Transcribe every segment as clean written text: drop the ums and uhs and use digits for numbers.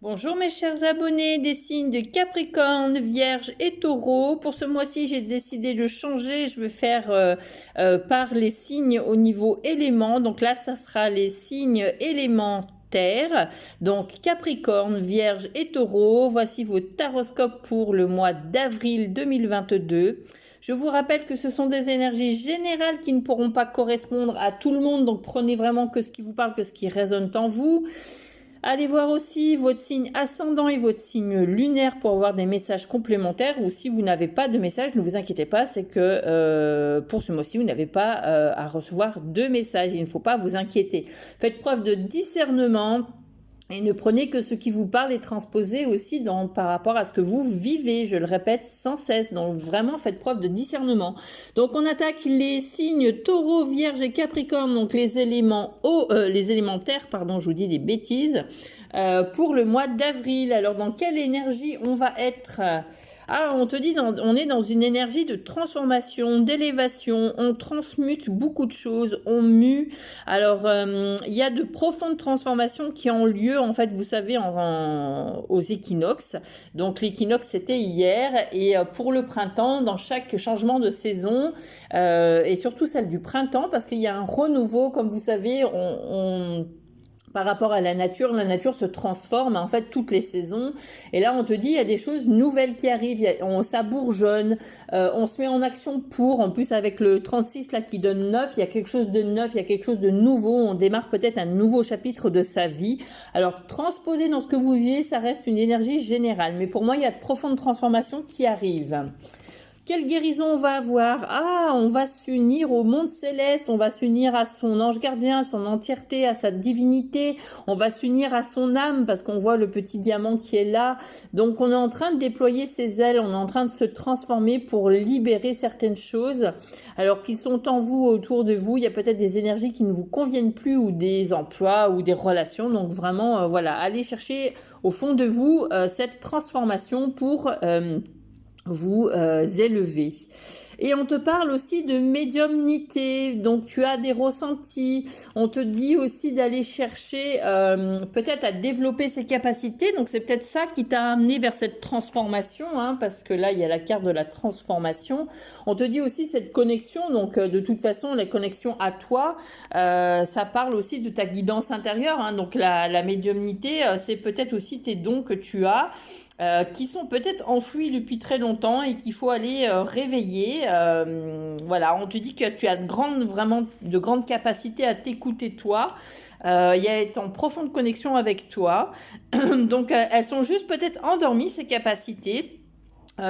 Bonjour mes chers abonnés des signes de Capricorne, Vierge et Taureau. Pour ce mois-ci, j'ai décidé de changer. Je vais faire par les signes au niveau éléments. Donc là, ça sera les signes élémentaires. Donc Capricorne, Vierge et Taureau. Voici vos taroscopes pour le mois d'avril 2022. Je vous rappelle que ce sont des énergies générales qui ne pourront pas correspondre à tout le monde. Donc prenez vraiment que ce qui vous parle, que ce qui résonne en vous. Allez voir aussi votre signe ascendant et votre signe lunaire pour avoir des messages complémentaires. Ou si vous n'avez pas de message, ne vous inquiétez pas, c'est que pour ce mois-ci, vous n'avez pas à recevoir de messages. Il ne faut pas vous inquiéter. Faites preuve de discernement. Et ne prenez que ce qui vous parle et transposez aussi par rapport à ce que vous vivez. Je le répète sans cesse. Donc vraiment, faites preuve de discernement. Donc on attaque les signes Taureau, Vierge et Capricorne. Donc les élémentaires, pardon, je vous dis des bêtises. Pour le mois d'avril. Alors dans quelle énergie on va être? On te dit, on est dans une énergie de transformation, d'élévation. On transmute beaucoup de choses. On mue. Alors il y a de profondes transformations qui ont lieu. En fait, vous savez, aux équinoxes. Donc, l'équinoxe, c'était hier. Et pour le printemps, dans chaque changement de saison, et surtout celle du printemps, parce qu'il y a un renouveau, comme vous savez, par rapport à la nature se transforme en fait toutes les saisons. Et là, on te dit, il y a des choses nouvelles qui arrivent, ça bourgeonne, on se met en action en plus avec le 36 là qui donne 9, il y a quelque chose de neuf, il y a quelque chose de nouveau, on démarre peut-être un nouveau chapitre de sa vie. Alors, transposer dans ce que vous vivez, ça reste une énergie générale. Mais pour moi, il y a de profondes transformations qui arrivent. Quelle guérison on va avoir? On va s'unir au monde céleste, on va s'unir à son ange gardien, à son entièreté, à sa divinité, on va s'unir à son âme parce qu'on voit le petit diamant qui est là. Donc on est en train de déployer ses ailes, on est en train de se transformer pour libérer certaines choses. Alors qui sont en vous, autour de vous, il y a peut-être des énergies qui ne vous conviennent plus ou des emplois ou des relations. Donc vraiment, voilà, allez chercher au fond de vous cette transformation pour vous élever. Et on te parle aussi de médiumnité, donc tu as des ressentis, on te dit aussi d'aller chercher peut-être à développer ses capacités, donc c'est peut-être ça qui t'a amené vers cette transformation, parce que là il y a la carte de la transformation. On te dit aussi cette connexion, donc de toute façon la connexion à toi, ça parle aussi de ta guidance intérieure, donc la médiumnité, c'est peut-être aussi tes dons que tu as, qui sont peut-être enfouis depuis très longtemps et qu'il faut aller réveiller. Voilà, on te dit que tu as vraiment de grandes capacités à t'écouter toi, et à être en profonde connexion avec toi. Donc elles sont juste peut-être endormies, ces capacités.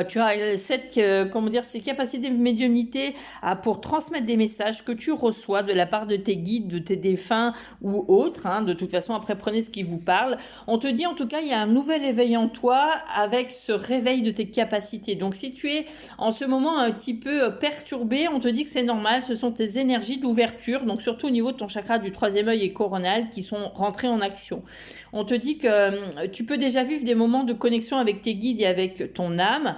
Tu as ces capacités de médiumnité pour transmettre des messages que tu reçois de la part de tes guides, de tes défunts ou autres. De toute façon, après, prenez ce qui vous parle. On te dit, en tout cas, il y a un nouvel éveil en toi avec ce réveil de tes capacités. Donc, si tu es en ce moment un petit peu perturbé, on te dit que c'est normal. Ce sont tes énergies d'ouverture, donc surtout au niveau de ton chakra du troisième œil et coronal, qui sont rentrés en action. On te dit que tu peux déjà vivre des moments de connexion avec tes guides et avec ton âme,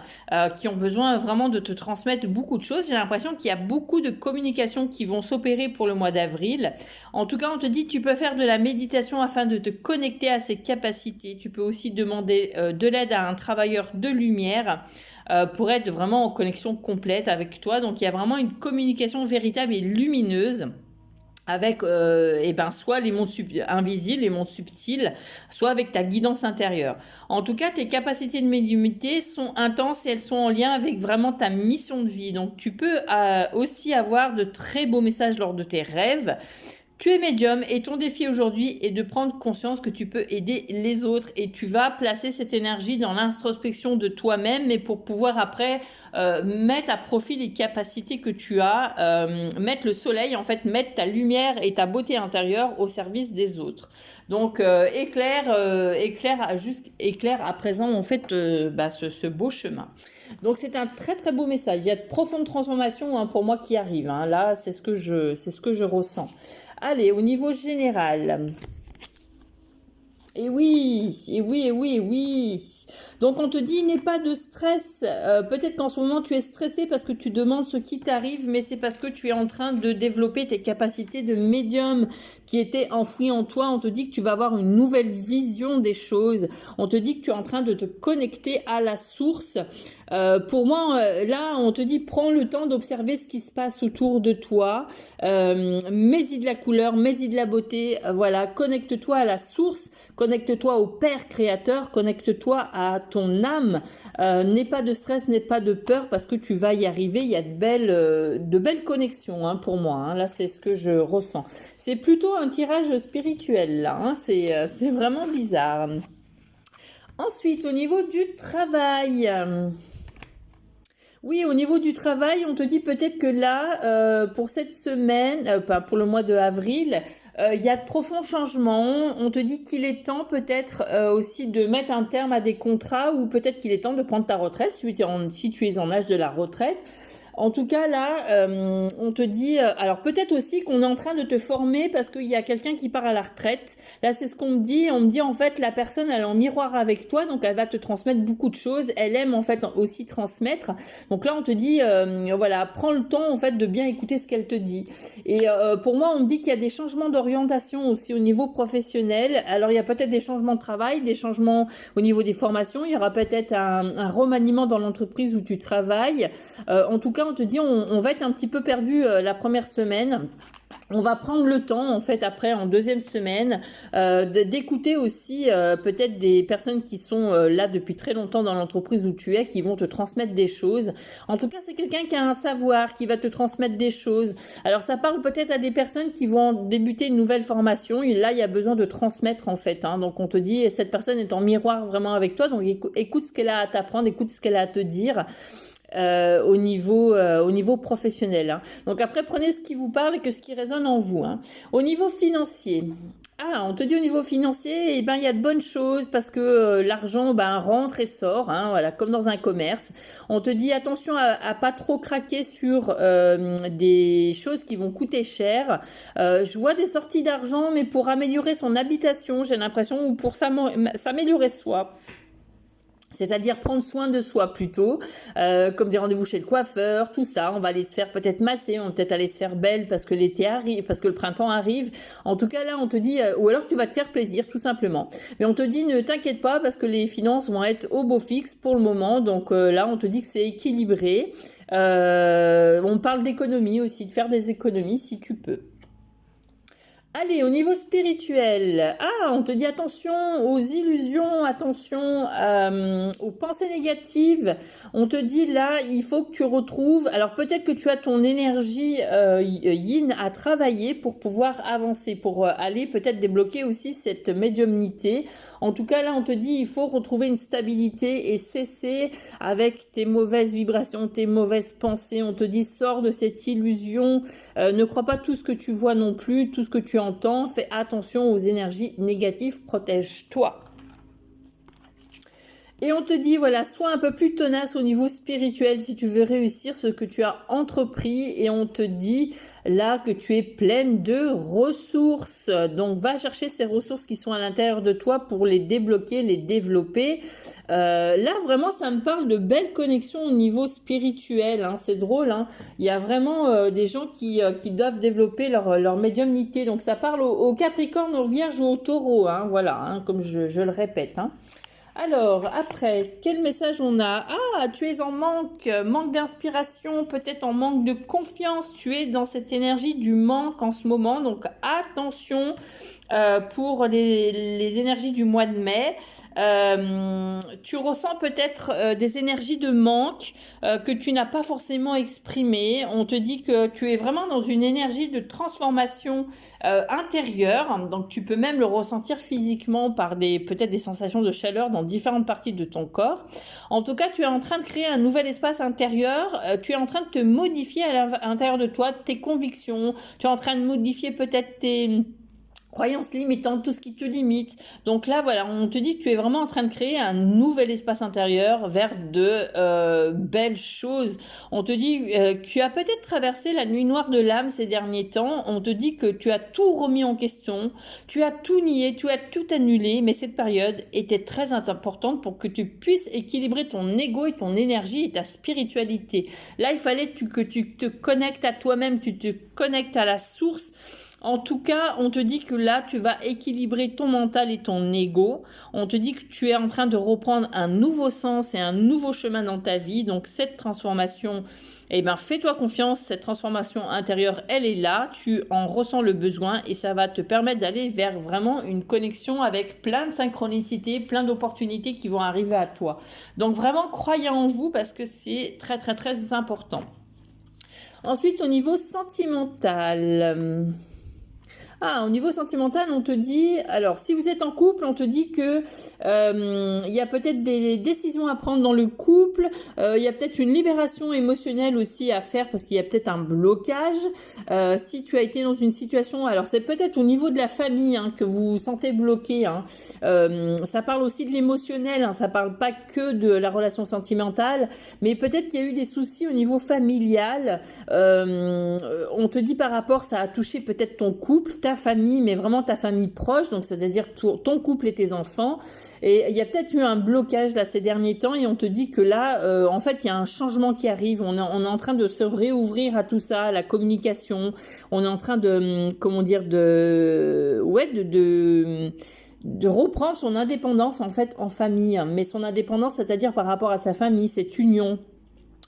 qui ont besoin vraiment de te transmettre beaucoup de choses. J'ai l'impression qu'il y a beaucoup de communications qui vont s'opérer pour le mois d'avril. En tout cas, on te dit que tu peux faire de la méditation afin de te connecter à ces capacités. Tu peux aussi demander de l'aide à un travailleur de lumière pour être vraiment en connexion complète avec toi. Donc, il y a vraiment une communication véritable et lumineuse avec soit les mondes invisibles, les mondes subtils, soit avec ta guidance intérieure. En tout cas, tes capacités de médiumnité sont intenses et elles sont en lien avec vraiment ta mission de vie. Donc, tu peux aussi avoir de très beaux messages lors de tes rêves. Tu es médium et ton défi aujourd'hui est de prendre conscience que tu peux aider les autres et tu vas placer cette énergie dans l'introspection de toi-même, mais pour pouvoir après mettre à profit les capacités que tu as, mettre le soleil, en fait mettre ta lumière et ta beauté intérieure au service des autres. Donc éclaire à présent en fait ce beau chemin. Donc c'est un très très beau message. Il y a de profondes transformations pour moi qui arrivent. Là, c'est ce que je ressens. Allez, au niveau général. Et oui, et oui, et oui, et oui. Donc on te dit, n'aie pas de stress. Peut-être qu'en ce moment tu es stressé parce que tu demandes ce qui t'arrive, mais c'est parce que tu es en train de développer tes capacités de médium qui étaient enfouies en toi. On te dit que tu vas avoir une nouvelle vision des choses. On te dit que tu es en train de te connecter à la source. Pour moi, là, on te dit, prends le temps d'observer ce qui se passe autour de toi. Mets-y de la couleur, mets-y de la beauté. Voilà, connecte-toi à la source. Connecte-toi au Père Créateur, connecte-toi à ton âme. N'aie pas de stress, n'aie pas de peur parce que tu vas y arriver. Il y a de belles connexions hein, pour moi. Hein. Là, c'est ce que je ressens. C'est plutôt un tirage spirituel là. Hein. C'est vraiment bizarre. Ensuite, au niveau du travail. Oui, au niveau du travail, on te dit peut-être que là, pour cette semaine, pour le mois de avril, il y a de profonds changements. On te dit qu'il est temps peut-être aussi de mettre un terme à des contrats ou peut-être qu'il est temps de prendre ta retraite si tu es en âge de la retraite. En tout cas, là, on te dit... alors, peut-être aussi qu'on est en train de te former parce qu'il y a quelqu'un qui part à la retraite. Là, c'est ce qu'on me dit. On me dit, en fait, la personne, elle est en miroir avec toi, donc elle va te transmettre beaucoup de choses. Elle aime, en fait, aussi transmettre. Donc là, on te dit, voilà, prends le temps, en fait, de bien écouter ce qu'elle te dit. Et pour moi, on me dit qu'il y a des changements d'orientation aussi au niveau professionnel. Alors, il y a peut-être des changements de travail, des changements au niveau des formations. Il y aura peut-être un remaniement dans l'entreprise où tu travailles. En tout cas, on te dit on va être un petit peu perdu la première semaine. On va prendre le temps, en fait, après, en deuxième semaine, d'écouter aussi peut-être des personnes qui sont là depuis très longtemps dans l'entreprise où tu es, qui vont te transmettre des choses. En tout cas, c'est quelqu'un qui a un savoir, qui va te transmettre des choses. Alors, ça parle peut-être à des personnes qui vont débuter une nouvelle formation. Et là, il y a besoin de transmettre, en fait. Hein. Donc, on te dit, cette personne est en miroir vraiment avec toi. Donc, écoute ce qu'elle a à t'apprendre, écoute ce qu'elle a à te dire. Au niveau professionnel. Hein. Donc après, prenez ce qui vous parle et que ce qui résonne en vous. Hein. Au niveau financier, on te dit au niveau financier, il y a de bonnes choses parce que l'argent rentre et sort, hein, voilà, comme dans un commerce. On te dit attention à pas trop craquer sur des choses qui vont coûter cher. Je vois des sorties d'argent, mais pour améliorer son habitation, j'ai l'impression, ou pour s'améliorer soi. C'est-à-dire prendre soin de soi plutôt, comme des rendez-vous chez le coiffeur, tout ça. On va aller se faire peut-être masser, on va peut-être aller se faire belle parce que l'été arrive, parce que le printemps arrive. En tout cas, là, on te dit, ou alors tu vas te faire plaisir, tout simplement. Mais on te dit, ne t'inquiète pas parce que les finances vont être au beau fixe pour le moment. Donc là, on te dit que c'est équilibré. On parle d'économie aussi, de faire des économies si tu peux. Allez, au niveau spirituel, on te dit attention aux illusions, attention aux pensées négatives. On te dit là, il faut que tu retrouves, alors peut-être que tu as ton énergie yin à travailler pour pouvoir avancer, pour aller peut-être débloquer aussi cette médiumnité. En tout cas là, on te dit il faut retrouver une stabilité et cesser avec tes mauvaises vibrations, tes mauvaises pensées. On te dit sors de cette illusion, ne crois pas tout ce que tu vois non plus, tout ce que tu entends, fais attention aux énergies négatives, protège-toi. Et on te dit, voilà, sois un peu plus tenace au niveau spirituel si tu veux réussir ce que tu as entrepris. Et on te dit là que tu es pleine de ressources. Donc, va chercher ces ressources qui sont à l'intérieur de toi pour les débloquer, les développer. Là, vraiment, ça me parle de belles connexions au niveau spirituel. Hein. C'est drôle. Hein. Il y a vraiment des gens qui doivent développer leur médiumnité. Donc, ça parle aux Capricornes, aux Vierges ou aux Taureaux. Hein. Voilà, hein, comme je le répète. Hein. Alors, après, quel message on a? Tu es en manque d'inspiration, peut-être en manque de confiance, tu es dans cette énergie du manque en ce moment, donc attention pour les énergies du mois de mai. Tu ressens peut-être des énergies de manque que tu n'as pas forcément exprimées. On te dit que tu es vraiment dans une énergie de transformation intérieure, donc tu peux même le ressentir physiquement par peut-être des sensations de chaleur dans différentes parties de ton corps. En tout cas, tu es en train de créer un nouvel espace intérieur, tu es en train de te modifier à l'intérieur de toi, tes convictions, tu es en train de modifier peut-être croyances limitantes, tout ce qui te limite. Donc là, voilà, on te dit que tu es vraiment en train de créer un nouvel espace intérieur vers de belles choses. On te dit que tu as peut-être traversé la nuit noire de l'âme ces derniers temps. On te dit que tu as tout remis en question, tu as tout nié, tu as tout annulé, mais cette période était très importante pour que tu puisses équilibrer ton ego et ton énergie et ta spiritualité. Là, il fallait que tu te connectes à toi-même, tu te connectes à la source. En tout cas, on te dit que là, tu vas équilibrer ton mental et ton ego. On te dit que tu es en train de reprendre un nouveau sens et un nouveau chemin dans ta vie. Donc, cette transformation, eh ben, fais-toi confiance. Cette transformation intérieure, elle est là. Tu en ressens le besoin et ça va te permettre d'aller vers vraiment une connexion avec plein de synchronicités, plein d'opportunités qui vont arriver à toi. Donc, vraiment, croyez en vous parce que c'est très, très, très important. Ensuite, au niveau sentimental... au niveau sentimental, on te dit, alors si vous êtes en couple, on te dit que il y a peut-être des décisions à prendre dans le couple, il y a peut-être une libération émotionnelle aussi à faire parce qu'il y a peut-être un blocage. Si tu as été dans une situation, alors c'est peut-être au niveau de la famille que vous vous sentez bloqué. Ça parle aussi de l'émotionnel, ça parle pas que de la relation sentimentale, mais peut-être qu'il y a eu des soucis au niveau familial. On te dit par rapport, ça a touché peut-être ton couple, ta famille, mais vraiment ta famille proche, donc c'est-à-dire ton couple et tes enfants. Et il y a peut-être eu un blocage là ces derniers temps et on te dit que là, en fait, il y a un changement qui arrive. On est en train de se réouvrir à tout ça, à la communication. On est en train de, de reprendre son indépendance en fait en famille. Mais son indépendance, c'est-à-dire par rapport à sa famille, cette union.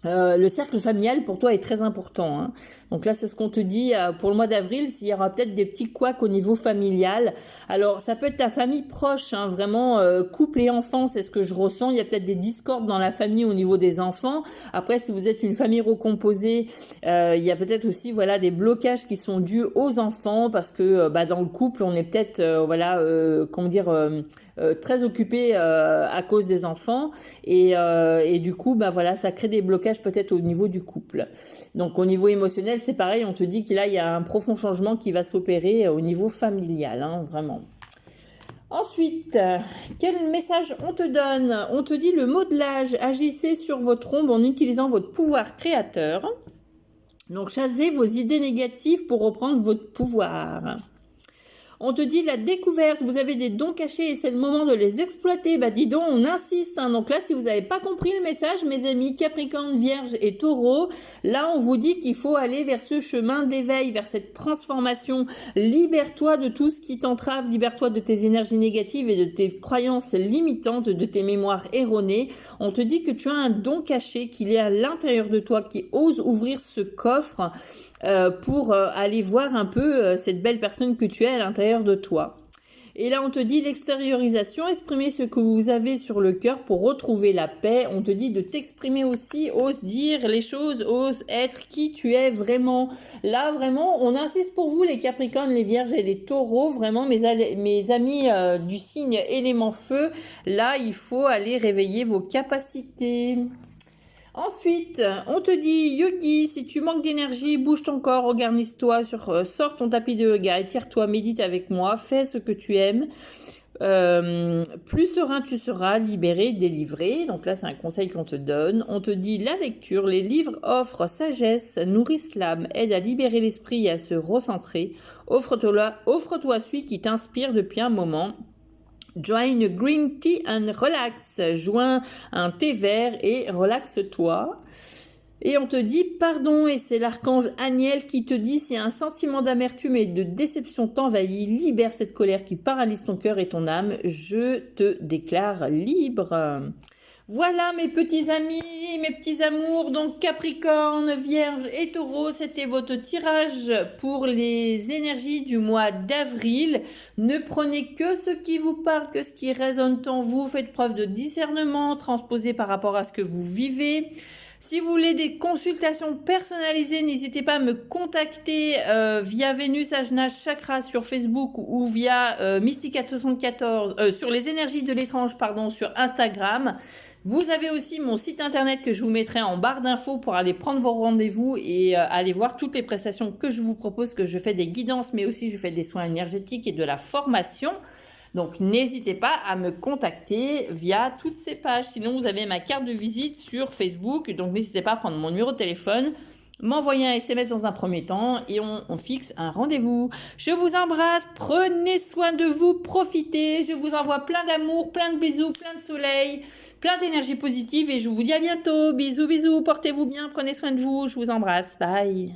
Le cercle familial pour toi est très important. Donc là, c'est ce qu'on te dit pour le mois d'avril, s'il y aura peut-être des petits couacs au niveau familial. Alors, ça peut être ta famille proche, vraiment couple et enfants, c'est ce que je ressens. Il y a peut-être des discordes dans la famille au niveau des enfants. Après, si vous êtes une famille recomposée, il y a peut-être aussi des blocages qui sont dus aux enfants parce que dans le couple, on est peut-être très occupé à cause des enfants et du coup, ça crée des blocages peut-être au niveau du couple. Donc au niveau émotionnel, c'est pareil, on te dit qu'il il y a un profond changement qui va s'opérer au niveau familial, vraiment. Ensuite, quel message on te donne? On te dit le modelage, agissez sur votre ombre en utilisant votre pouvoir créateur. Donc chassez vos idées négatives pour reprendre votre pouvoir. On te dit la découverte, vous avez des dons cachés et c'est le moment de les exploiter. Dis donc, on insiste. Donc là, si vous n'avez pas compris le message, mes amis Capricorne, Vierge et Taureau, là, on vous dit qu'il faut aller vers ce chemin d'éveil, vers cette transformation. Libère-toi de tout ce qui t'entrave, libère-toi de tes énergies négatives et de tes croyances limitantes, de tes mémoires erronées. On te dit que tu as un don caché, qu'il est à l'intérieur de toi, qui ose ouvrir ce coffre pour aller voir un peu cette belle personne que tu es à l'intérieur de toi. Et là, on te dit l'extériorisation, exprimer ce que vous avez sur le cœur pour retrouver la paix. On te dit de t'exprimer aussi, ose dire les choses, ose être qui tu es vraiment. Là, vraiment, on insiste pour vous, les Capricornes, les Vierges et les Taureaux, vraiment, mes amis du signe élément feu. Là, il faut aller réveiller vos capacités. Ensuite, on te dit, yogi, si tu manques d'énergie, bouge ton corps, organise-toi, sors ton tapis de yoga, étire-toi, médite avec moi, fais ce que tu aimes. Plus serein tu seras, libéré, délivré. Donc là, c'est un conseil qu'on te donne. On te dit la lecture, les livres offrent sagesse, nourrissent l'âme, aident à libérer l'esprit et à se recentrer. Offre-toi celui qui t'inspire depuis un moment. Join a green tea and relax. Joins un thé vert et relaxe-toi. Et on te dit pardon, et c'est l'archange Aniel qui te dit si un sentiment d'amertume et de déception t'envahit, libère cette colère qui paralyse ton cœur et ton âme. Je te déclare libre. Voilà mes petits amis, mes petits amours, donc Capricorne, Vierge et Taureau, c'était votre tirage pour les énergies du mois d'avril. Ne prenez que ce qui vous parle, que ce qui résonne en vous, faites preuve de discernement, transposez par rapport à ce que vous vivez. Si vous voulez des consultations personnalisées, n'hésitez pas à me contacter via Vénus Ajna Chakra sur Facebook ou via Mysticat74 sur les énergies de l'étrange, pardon, sur Instagram. Vous avez aussi mon site internet que je vous mettrai en barre d'infos pour aller prendre vos rendez-vous et aller voir toutes les prestations que je vous propose, que je fais des guidances, mais aussi je fais des soins énergétiques et de la formation. Donc n'hésitez pas à me contacter via toutes ces pages. Sinon, vous avez ma carte de visite sur Facebook. Donc n'hésitez pas à prendre mon numéro de téléphone, m'envoyer un SMS dans un premier temps et on fixe un rendez-vous. Je vous embrasse, prenez soin de vous, profitez. Je vous envoie plein d'amour, plein de bisous, plein de soleil, plein d'énergie positive et je vous dis à bientôt. Bisous, bisous, portez-vous bien, prenez soin de vous. Je vous embrasse. Bye.